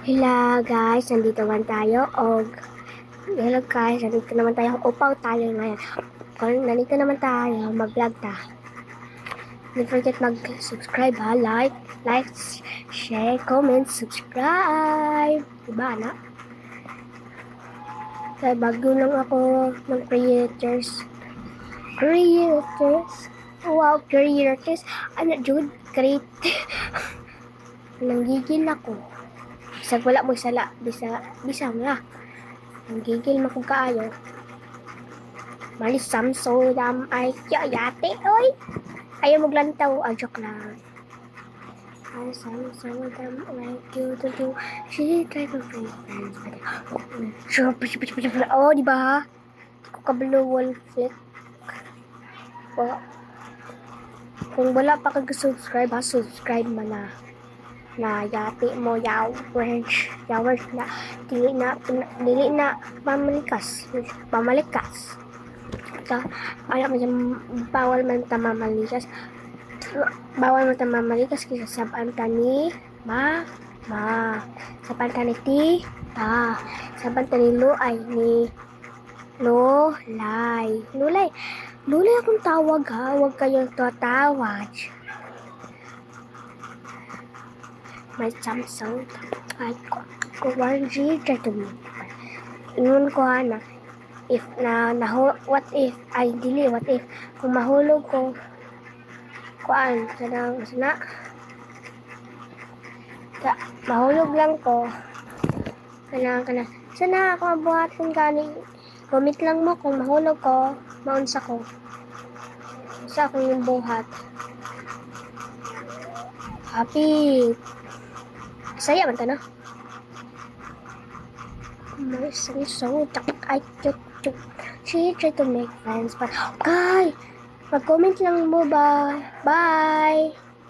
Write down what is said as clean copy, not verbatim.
Hello guys, nandito naman tayo hello guys, nandito naman tayo, upaw tayo ngayon. Nandito naman tayo, mag-vlog ta. Don't forget mag-subscribe ha, like, share, comment, subscribe. Diba na? Kaya bago lang ako ng creators. Wow, creators. Ano, Jude? Create. Nanggigil ako. Bisag wala mo sala, bisa nga. Nanggigil mo kung kaayo. Malis Samso dam ay yate, oy. Ayaw maglantaw, joke lang. Ay, Samso dam ay cute to she try to find friends. Oh, di ba? Ko kabalo wall flick. Kung wala pa kag-subscribe, subscribe mo na yati mo yawers na dili na mamalikas ta alam mo bawal man ta mamalikas kasi saban ta ni saban ta ni saban ta ni lulay akong tawag ha, huwag kayong tatawag. May Samsung ay kuwarji to me. Ingon ko na what if kung mahulog ko mahulog lang ko sana ako mabuhaton gani comment lang mo kung mahulog ko maunsa ko sa akong yung buhat happy saya man ta na so I she try to make friends but okay mag-comment lang mo ba bye